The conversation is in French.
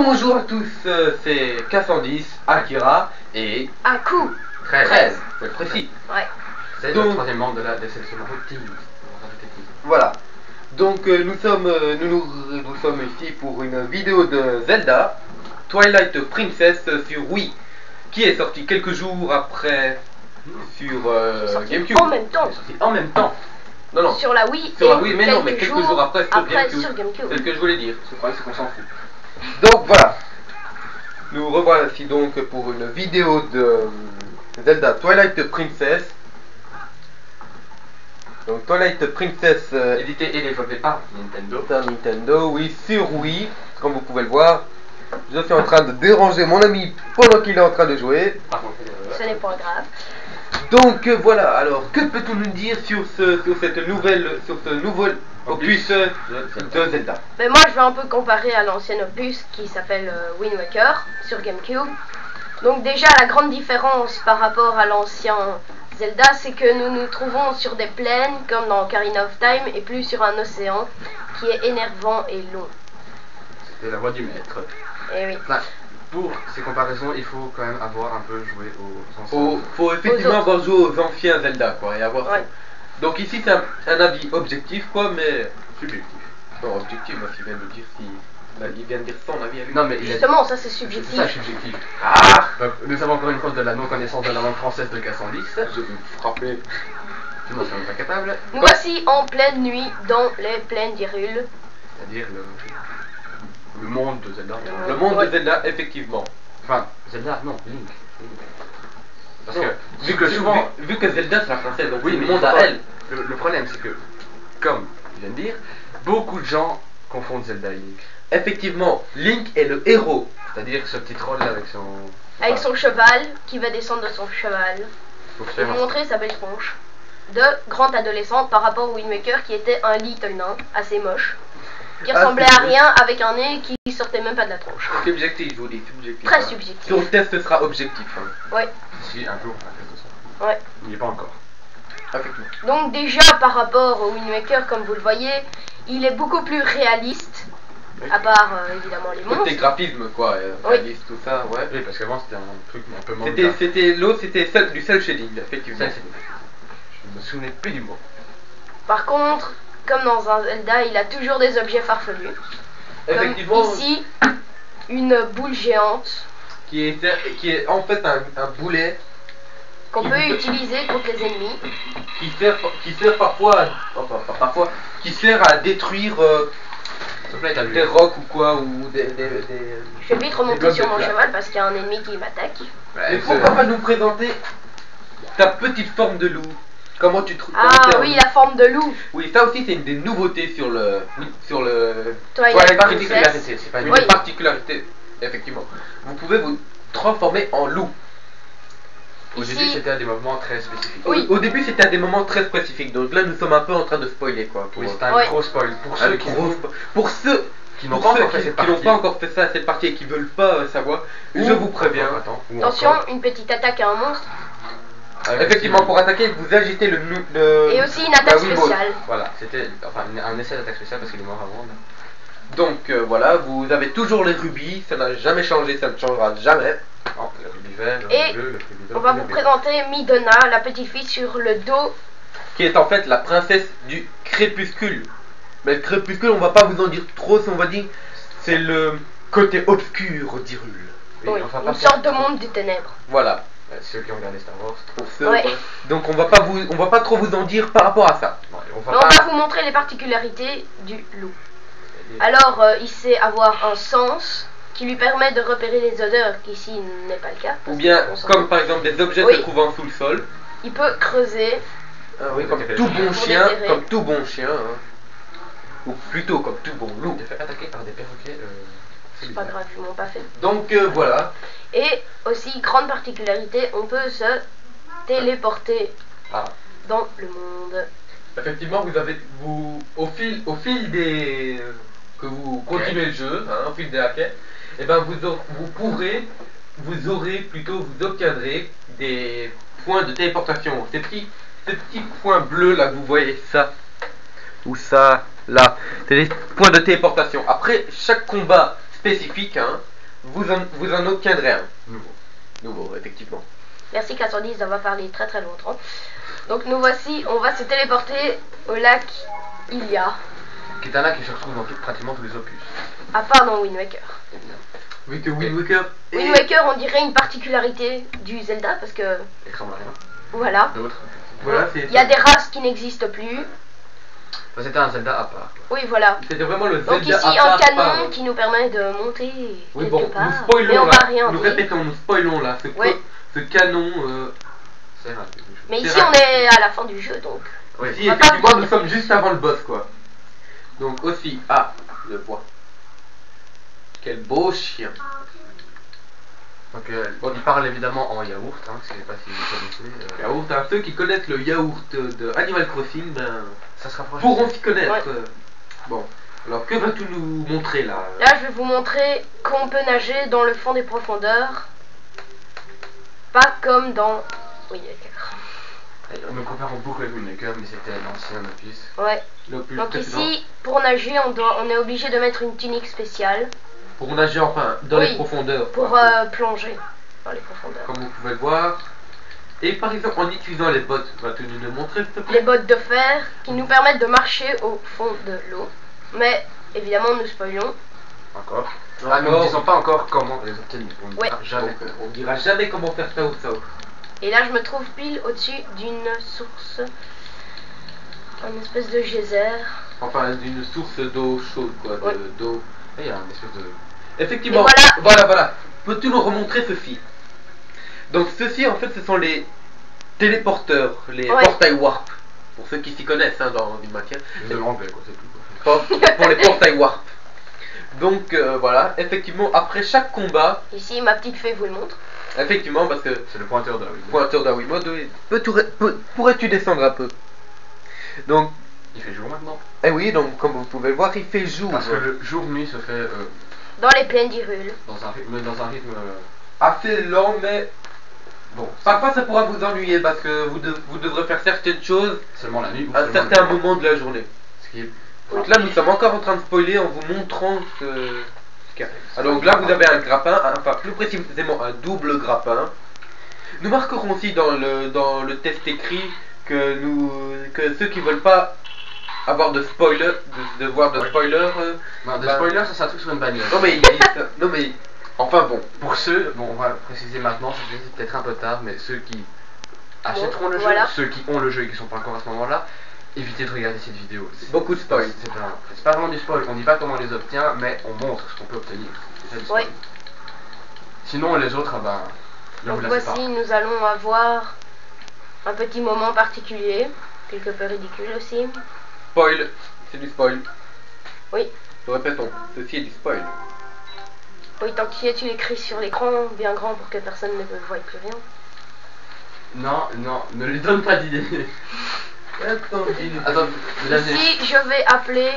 Bonjour à tous, c'est K110, Akira et Aku 13, faut être précis. Ouais. C'est le troisième membre de la déception routine. Voilà. Donc nous sommes ici pour une vidéo de Zelda, Twilight Princess sur Wii, qui est sorti quelques jours après sur GameCube. En même temps. Sorti en même temps. Non, non. Sur la Wii. Sur la Wii, mais non, mais quelques jours après sur GameCube. C'est ce que je voulais dire. Le problème c'est qu'on s'en fout. Donc voilà. Nous revoilà ici donc pour une vidéo de Zelda Twilight Princess. Donc Twilight Princess Édité et développé par Nintendo. par Nintendo, oui, sur Wii, comme vous pouvez le voir. Je suis en train de déranger mon ami pendant qu'il est en train de jouer. Ce n'est pas grave. Donc voilà, alors que peut-on nous dire sur ce nouveau opus de Zelda? Mais moi je vais un peu comparer à l'ancien opus qui s'appelle Wind Waker sur GameCube. Donc déjà la grande différence par rapport à l'ancien Zelda, c'est que nous nous trouvons sur des plaines comme dans Ocarina of Time et plus sur un océan qui est énervant et long. C'était la voix du maître. Et oui. Enfin, pour ces comparaisons, il faut quand même avoir un peu joué aux anciens. Faut effectivement avoir joué aux anciens Zelda, quoi, et avoir. Ouais. Donc ici c'est un avis objectif, quoi, mais Subjectif. non, objectif, parce qu'il vient de dire si. Là, il vient de dire son avis à lui. Non mais il a Justement, ça c'est c'est subjectif. ça subjectif. Ah, Donc, nous avons encore une fois de la non-connaissance de la langue française de K110. je vais me frapper. Tu n'en sommes pas capable. Nous voici en pleine nuit dans les plaines d'Hyrule. C'est-à-dire le monde de Zelda. Le monde Ouais. de Zelda, effectivement. Enfin, Zelda, non, Link. Parce Non, que, vu que souvent. vu que Zelda c'est la princesse, donc Oui, c'est mais le monde il faut à pas- elle. Le problème, c'est que, comme je viens de dire, beaucoup de gens confondent Zelda et Link. Effectivement, Link est le héros. C'est-à-dire ce petit troll là avec son. Avec son cheval qui va descendre de son cheval. Pour Et faire vous un- montrer sa belle tronche de grand adolescent par rapport au Wind Waker qui était un little nain assez moche qui Ah, ressemblait c'est à vrai. rien avec un nez qui sortait même pas de la tronche. Subjectif, je vous dis, subjectif. Très hein. subjectif. Sur le test, ce sera objectif. Hein. Ouais, Si, un jour, on va faire ça. ouais. Il n'y est pas encore. Effectivement. Donc déjà par rapport au Wind Waker, comme vous le voyez, il est beaucoup plus réaliste. Oui. À part évidemment les Côté monstres. graphisme, quoi, Oui. réaliste, tout ça, ouais. Oui, parce qu'avant c'était un truc un peu manga. L'autre, c'était du cel shading, effectivement. Ça, je me souvenais plus du mot. Par contre, comme dans un Zelda, il a toujours des objets farfelus. Comme Effectivement, ici, une boule géante qui est en fait un boulet qu'on Il peut peut- utiliser contre les ennemis. qui sert parfois, enfin pas parfois, qui sert à détruire Sauf là, t'as vu. des rocs ou quoi, ou des Je vais vite remonter blocs sur de mon plats. cheval parce qu'il y a un ennemi qui m'attaque. Mais pourquoi pas nous présenter ta petite forme de loup? Comment tu trouves? Ah oui, la forme de loup. Oui, ça aussi c'est une des nouveautés sur le Twilight particularité. C'est pas Une une Oui. particularité, effectivement. Vous pouvez vous transformer en loup. Au début, Ici, c'était à des moments très spécifiques. Oui. Au début c'était à des moments très spécifiques, donc là nous sommes un peu en train de spoiler, quoi. Oui, c'est un Ouais. gros spoil. Pour Un ceux qui gros pour ceux n'ont pas encore fait qui cette n'ont partie. pas encore fait ça cette partie et qui veulent pas savoir, je vous préviens. Attends, ou attention, encore, une petite attaque à un monstre. avec Effectivement, le- pour attaquer, vous agitez le Et aussi une attaque la Wiimote. spéciale. Voilà, c'était enfin un essai d'attaque spéciale parce qu'il est mort avant. là. Donc voilà, vous avez toujours les rubis, ça n'a jamais changé, ça ne changera jamais. Oh, le rubis vert, le Et rubis bleu, le rubis bleu. On va vous présenter Midona, la petite fille sur le dos. Qui est en fait la princesse du crépuscule. Mais le crépuscule, on va pas vous en dire trop, on va dire, c'est le côté obscur d'Hyrule. Oui, enfin, pas une sorte de monde des ténèbres. Voilà. Ceux qui ont regardé Star Wars. Pour ceux, Ouais. Donc on va pas trop vous en dire par rapport à ça. Non, et on Mais va on pas. va vous montrer les particularités du loup. Alors, il sait avoir un sens qui lui permet de repérer les odeurs, qu'ici n'est pas le cas. Ou bien, On s'en comme fout. par exemple des objets Oui. se trouvant sous le sol. Il peut creuser. Oui, comme Pour tout bon déterrer. chien, comme tout bon chien. Hein. Ou plutôt comme tout bon loup. Il fait attaquer par des perroquets. C'est pas grave, ils m'ont pas fait. Donc voilà. Et aussi, grande particularité, on peut se téléporter Ah. dans le monde. Effectivement, au fil des que vous continuez le jeu, hein, au fil des hackers, et ben vous obtiendrez des points de téléportation. Ces petits points bleus là que vous voyez, ça ou ça là, c'est des points de téléportation. Après chaque combat spécifique, hein, vous en obtiendrez un. Nouveau. Nouveau, effectivement. Merci 410 d'avoir parlé très très longtemps. Donc nous voici, on va se téléporter au lac Ilia, Qui est un lac qui se retrouve dans pratiquement tous les opus. à part dans Wind Waker. Oui, que Wind Waker Wind Waker, on dirait une particularité du Zelda parce que Et ressemble à rien. voilà, D'autres. Voilà, c'est. il y a des races qui n'existent plus. Enfin, c'était un Zelda à part. Oui, voilà. C'était vraiment le Donc Zelda ici à un part, canon par- qui nous permet de monter Oui, quelque bon, part. nous spoilons mais on là. va rien Nous dire. répétons, nous spoilons là. Oui. Ce canon. C'est rare quelque chose. Mais c'est ici rare. on est à la fin du jeu donc. Oui. Si, On va pas effectivement, vous nous dire. sommes juste avant le boss, quoi. Donc aussi, le bois. Quel beau chien. Donc, il parle évidemment en yaourt, hein, je sais pas si vous connaissez. Yaourt, hein, ceux qui connaissent le yaourt de Animal Crossing, ben, Ça se rapproche. pourront s'y connaître. Ouais. Bon, alors que vas-tu nous montrer là? Là je vais vous montrer qu'on peut nager dans le fond des profondeurs. Pas comme dans Wind Waker. Nous comparons beaucoup avec Wind Waker, mais c'était l'ancien opus. Ouais. Le plus Donc précédent. ici, pour nager, on est obligé de mettre une tunique spéciale Pour nager enfin dans Oui, les profondeurs. pour quoi. plonger dans les profondeurs. Comme vous pouvez le voir. Et par exemple, en utilisant les bottes, vas-tu nous le montrer s'il te plaît? Les bottes de fer qui nous permettent de marcher au fond de l'eau. Mais évidemment, nous spoilons. Encore. Encore. Ah, nous ne disons pas encore comment les obtenir. On ne Ouais. dira jamais. Donc, on dira jamais comment faire ça ou ça. Et là, je me trouve pile au-dessus d'une source. Une espèce de geyser. Enfin, d'une source d'eau chaude, quoi. Ouais. D'eau. Et il y a une espèce de. Effectivement, Et voilà. Peux-tu nous remontrer ceci? Donc ceci en fait ce sont les téléporteurs, les Ouais. portails warp. Pour ceux qui s'y connaissent hein, dans une matière. De l'anglais, quoi, c'est tout. Quoi. Pour les portails warp. Donc voilà, effectivement après chaque combat, Ici, ma petite fée vous le montre. effectivement parce que C'est le pointeur de la Wii. pointeur d'un Wiimote, oui, pourrais-tu descendre un peu? Donc, Il fait jour maintenant. eh oui, donc comme vous pouvez le voir, il fait jour. Parce que le jour-nuit se fait Dans les plaines d'Hyrule. dans un rythme. Assez lent, mais bon, parfois ça pourra vous ennuyer parce que vous devrez faire certaines choses Seulement la nuit ou à un seulement certain le jour. moment de la journée. Ce qui est. Donc là, nous sommes encore en train de spoiler en vous montrant ce qu'il y a. Alors donc là, vous avez un grappin, enfin plus précisément un double grappin. Nous marquerons aussi dans le test écrit que ceux qui veulent pas avoir de spoiler, de voir de Ouais. spoiler. Non, des bah, spoilers, ça c'est un truc sur une bagnole. Non mais ils disent ça. Non mais enfin bon. Pour ceux, bon, on va préciser maintenant, c'est peut-être un peu tard, mais ceux qui achèteront le jeu, voilà. ceux qui ont le jeu et qui sont pas encore à ce moment-là, évitez de regarder cette vidéo. Beaucoup de spoil. C'est pas vraiment du spoil, on dit pas comment on les obtient, mais on montre ce qu'on peut obtenir. C'est ça, du spoil. Ouais. Sinon, les autres, ah ben, ne Donc vous lassez pas. voici, nous allons avoir un petit moment particulier, quelque peu ridicule aussi. Spoil, c'est du spoil. Oui, Nous répétons, ceci est du spoil. oui, tant qu'il y a, tu l'écris sur l'écran, bien grand pour que personne ne voie plus rien. Non, non, ne lui donne pas d'idée. Attends, Attends, mesdames et Ici, je vais appeler